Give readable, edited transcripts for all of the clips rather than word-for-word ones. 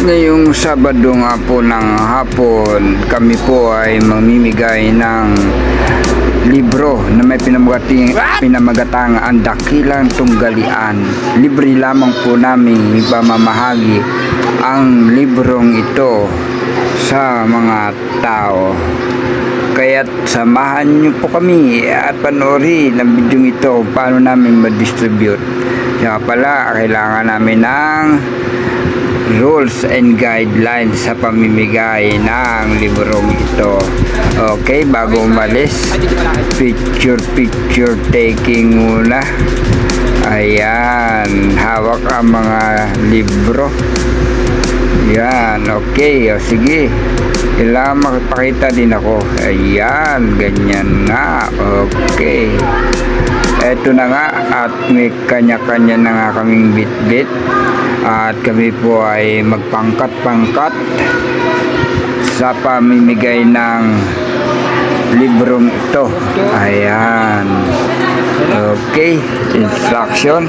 Ngayong Sabado nga po ng hapon, kami po ay mamimigay ng libro na may pinamagatang ang dakilang tunggalian. Libre lamang po namin ipamamahagi ang librong ito sa mga tao. Kaya't samahan niyo po kami at panoorin ang video ito paano namin ma-distribute. Kaya pala, kailangan namin ng rules and guidelines sa pamimigay ng librong ito. Okay, bago umalis, picture taking muna. Ayan, hawak ang mga libro. Yan, okay, o sige, kailangan makipakita din ako. Ayan, ganyan nga. Okay, eto na nga, at may kanya-kanya na nga kaming bit-bit. At kami po ay magpangkat-pangkat sa pamimigay ng librong ito. Ayan. Okay, instruction.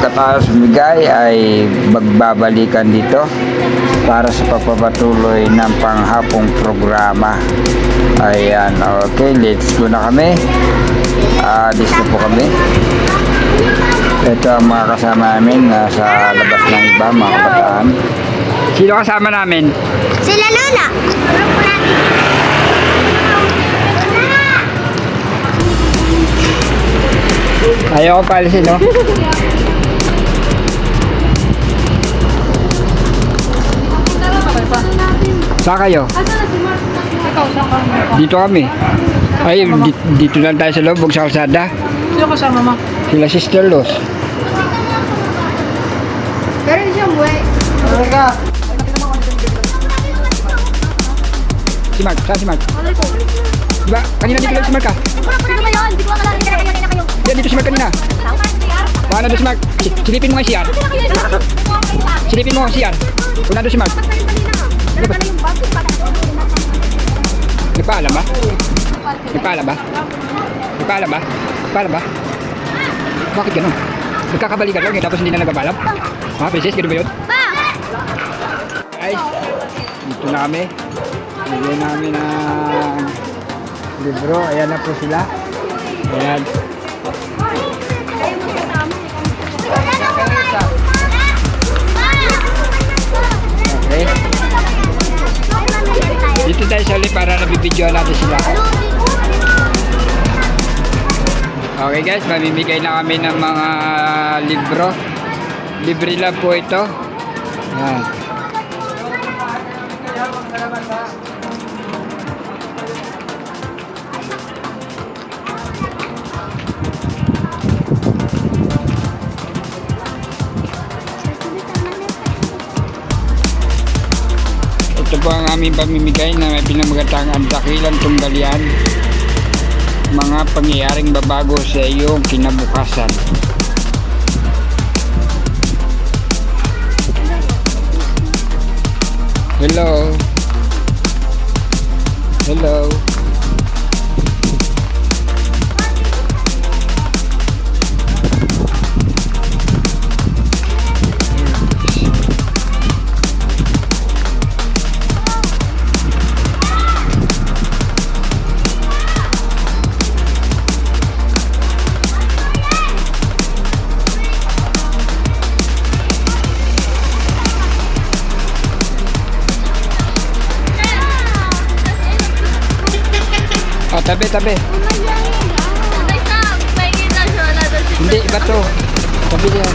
Katapos bigay ay magbabalikan dito para sa pagpapatuloy ng panghapong programa. Ayan, okay, let's go na kami. Alis na po kami. Ito ang mga kasama namin sa labas ng iba, mga kabataan. Sino kasama namin? Sila Lola. Ayaw ko palisin, no? Saan kayo? Dito kami. Ay, dito lang tayo sa loob, huwag sa kalsada. Sino kasama mo? Sila Sister Los. Pero hindi siya buhay. Si Mark, saan si Mark? Diba? Kanina dito lang si Mark ka? Sino ba yun? Hindi ko akalala. Hindi na kayo. Yan, dito si Mark kanina. Paano doon si Mark? Silipin mo nga siya. Silipin mo siya. Kung nandun si Mark. Nagpaalam ba? Nagpaalam ba? Nagpaalam ba? Nagpaalam ba? Bakit gano'n? Nagkakabalikan lang tapos hindi na nagpapaalam? Ha, princess? Gano'n ba yun? Ay, dito na kami. Bigyan namin ng libro. Ayan na po sila. Ayan. Okay. Dito tayo sa ulit para nabibidyoan natin sila. Okay guys, mamimigay na kami ng mga libro. Libre lang po ito. Ayan. Ito po ang aming pamimigay na may pinamagatang ang dakilang tunggalian. Mga pangyayaring babago sa iyong kinabukasan. Hello. Hello. Oh, tabi. Hindi, iba to. Tabi yan.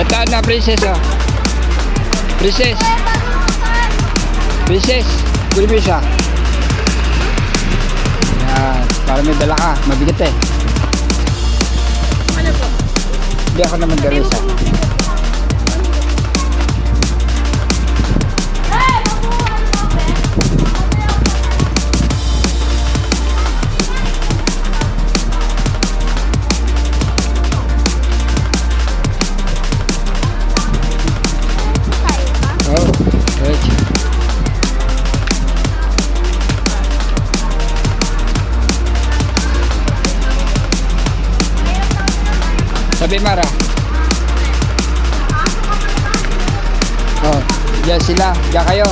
Ito na, princess, oh. Princess. Princess. Gulbi siya. Yan. Para may dala ka. Mabigat eh. Ano po? Hindi ako naman dala siya. Tabi Mara. Oh, diyan sila. Diyan kayo.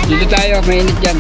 Dito tayo, mainit dyan.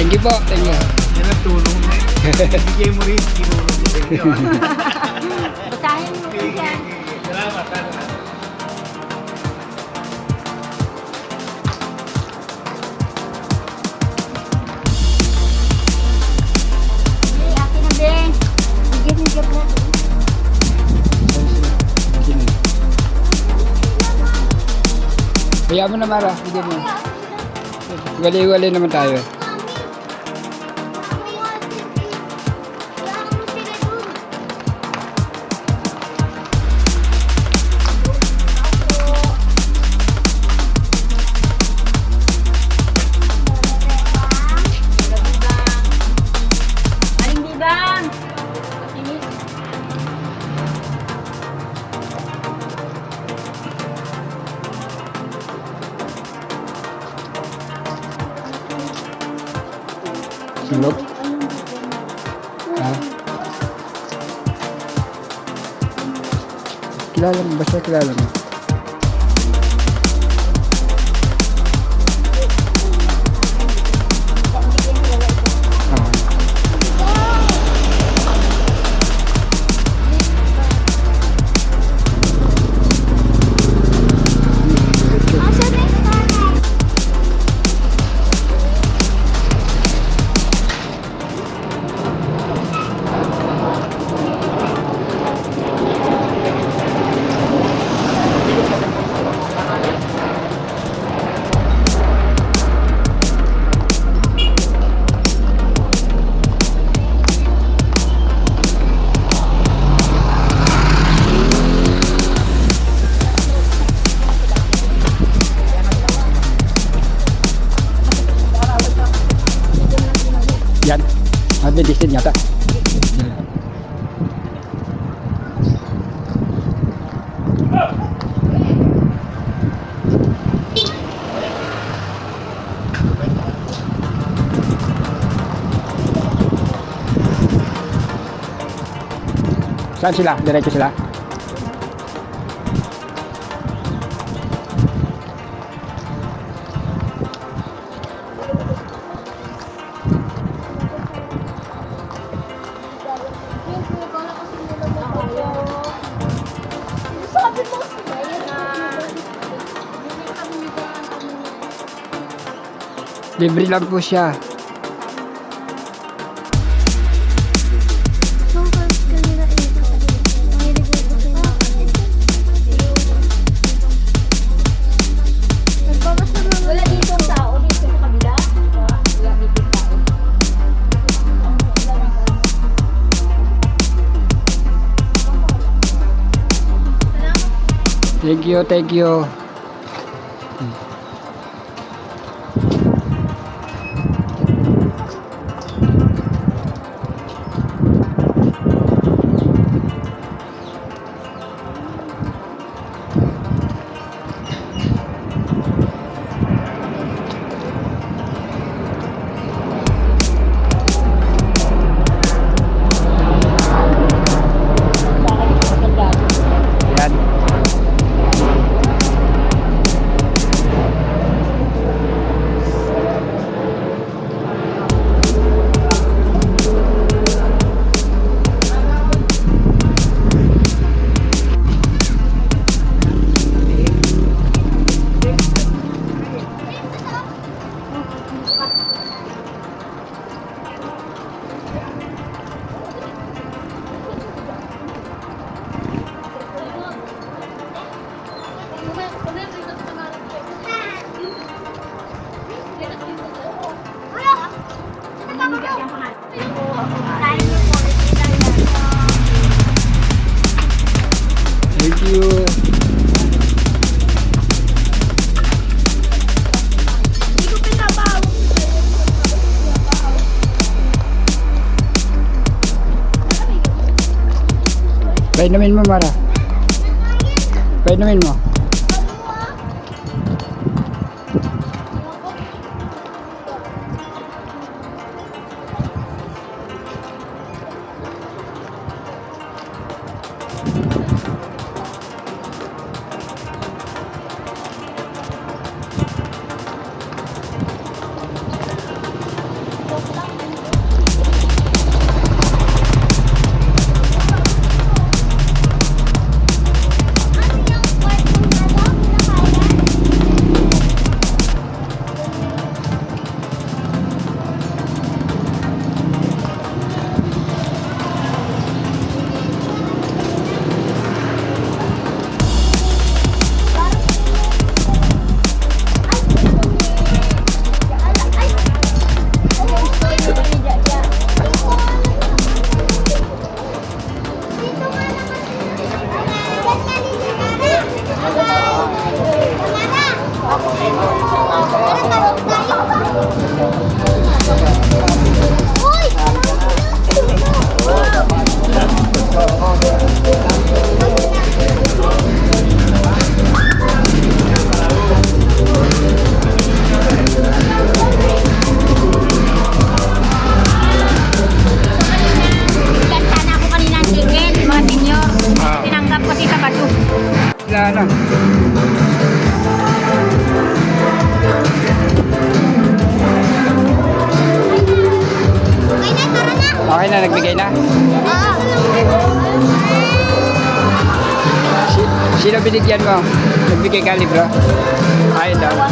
Thank you po, thank you. Yan ang tulong mo. Bigay mo rin, tinulong mo rin yun. Basahin mo po yan. Salamat. Akin na, Ben. Higit-higit na. Kaya mo na Mara, bigyan mo. Wali-wali naman tayo. Sulok? Ha? Kilala mo ba siya? Kilala mo? Yan. Mabilis din yata. Saan sila? Diretso sila? Sabi mo na. Libre lang po siya. Wala dito ang tao dito sa kabila. Wala dito ang tao. Thank you, thank you. Yan. Painumin mo, Mara. Painumin mo. Sana ako kanina ang ticket, mga senior. Tinanggap kasi sa Batu. Wala na. Okay na, tara na. Okay na, nagbigay na. Sino binigyan mo? Nagbigay ka libro? Ayun daw. Ha?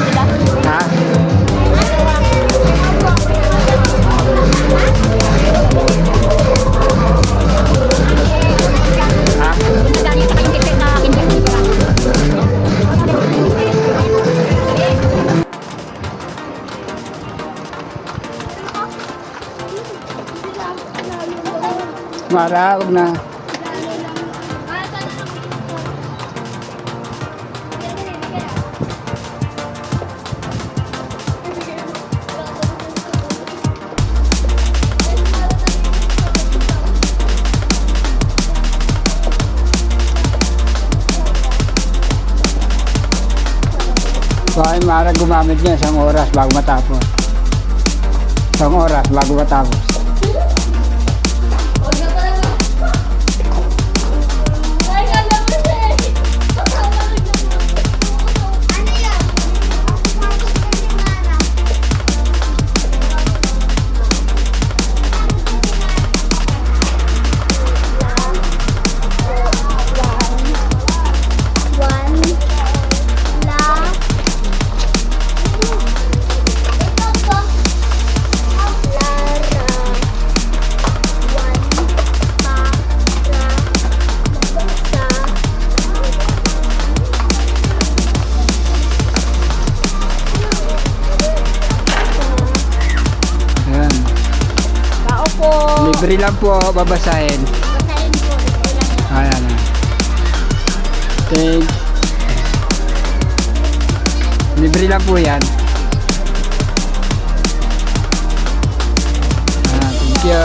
Ha? Nagaling sa kayong ticket na hindi ko Mara, huwag na. Bakit Mara gumamit niya 1 oras bago matapos? 1 oras bago matapos. Ayan. Tao po. Libre lang po, babasahin. Basahin po. Ayan. Thank. Libre lang po yan. Thank you.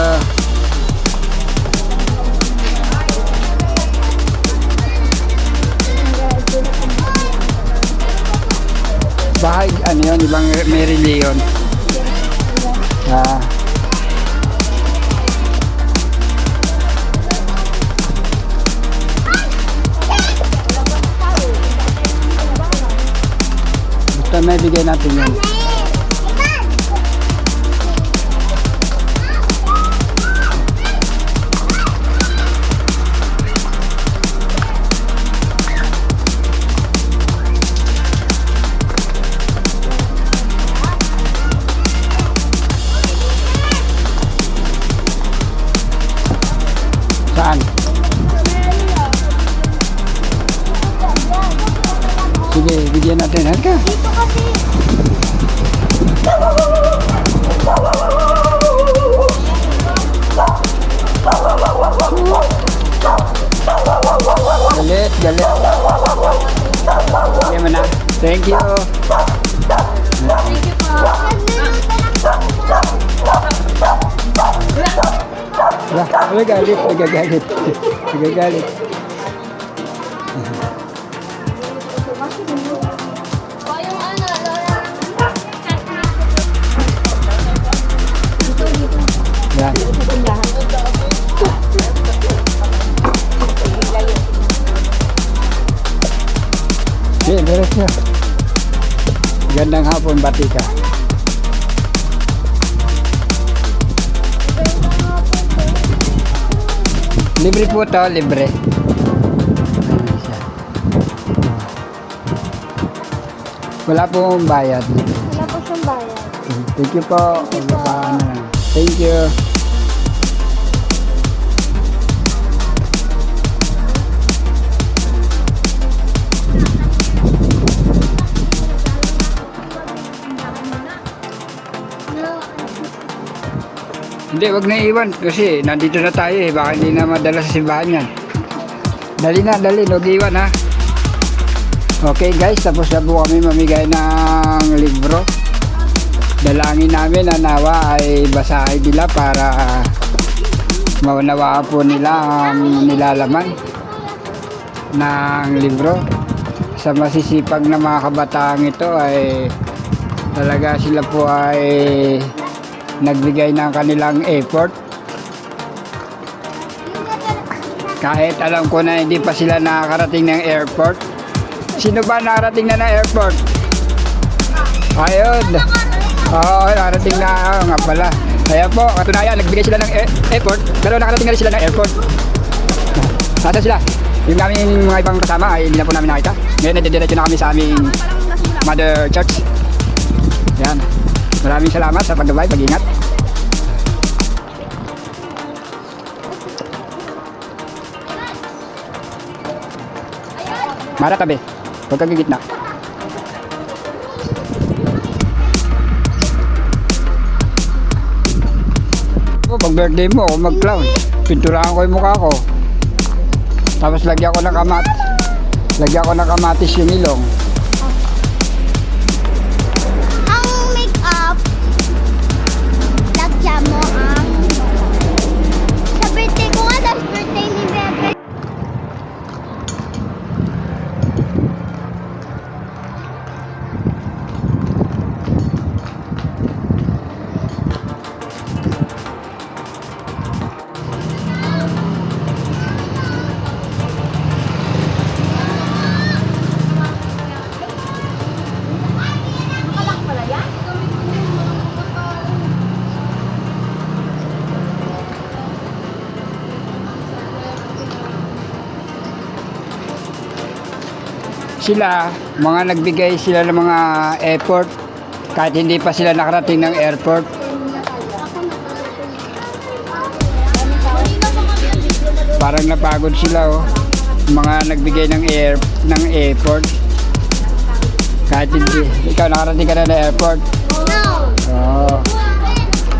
Bahay, ano yun, ibang may reliyon. Basta may bigay natin yun. Saan? Sige, bigyan natin. Halika. Dito kasi. Galit, galit. Bigyan mo na. Thank you. Thank you po. Wala, galit. Nagagalit. Nagagalit. O yung ano, Lola. Yan. Okay, diretso. Gandang hapon, Batika. Libre po to, libre. Ayan siya. Wala pong bayad. Wala po siyang bayad. Thank you po. Paano lang. Thank you. Hindi, wag na iwan kasi nandito na tayo eh. Baka hindi na madala sa simbahan yan. Dali na, dali. Huwag iwan ha. Okay guys, tapos na po kami mamigay ng libro. Dalangin namin na nawa ay basahin nila para maunawaan po nila ang nilalaman ng libro. Sa masisipag na mga kabataang ito ay talaga sila po ay nagbigay ng kanilang effort. Kahit alam ko na hindi pa sila nakakarating ng airport. Sino ba nakarating na ng airport? Ayun. Oo, nakarating na nga pala. Ayan po, katunayan, nagbigay sila ng airport, pero nakarating na rin sila ng airport. Nasaan sila? Yung aming mga ibang kasama ay hindi na po namin nakita. Ngayon, nadidiretso na kami sa aming Mother Church. Yan. Maraming salamat sa pagdabay, pag-ingat. Mara tabi. Huwag kang gigitna. Pag birthday mo, ako mag-clown. Pinturahan ko yung mukha ko. Tapos lagyan ko ng kamatis yung ilong. Ang make-up, lagyan mo ang... Sa birthday ko nga, last birthday ni Bebe. Nakalak pala yan? Sila, mga nagbigay sila ng mga effort kahit hindi pa sila nakarating ng airport. Parang napagod sila oh. Mga nagbigay ng effort. Kahit hindi, ikaw nakarating ka na ng airport. No! Oo.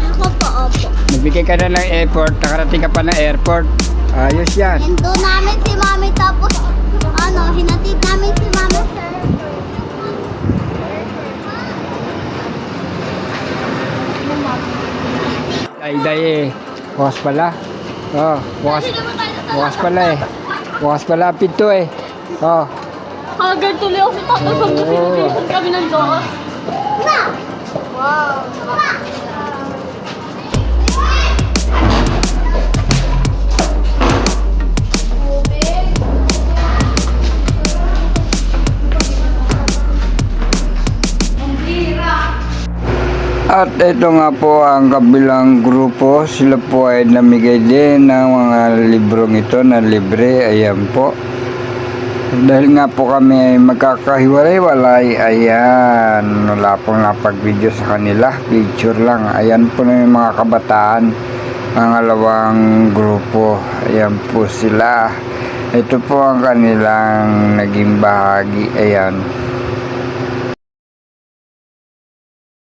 Ako po, opo. Nagbigay ka na ng effort, nakarating ka pa ng airport. Ayos yan. Hindo namin si Mami tapos hinatid namin si Mami, sir. Day eh. Bukas pala. Oh, bukas pala eh. Bukas pala ang pinto eh. Oh. Agad tuloy ako sa tapos ang Oo. kami ng Diyos. Wow! At ito nga po ang kabilang grupo. Sila po ay namigay din ng mga librong ito na libre. Ayan po. Dahil nga po kami ay magkakahiwalay-walay. Ayan. Wala pong napag-video sa kanila. Picture lang. Ayan po na yung mga kabataan. Pangalawang grupo. Ayan po sila. Ito po ang kanilang naging bahagi. Ayan.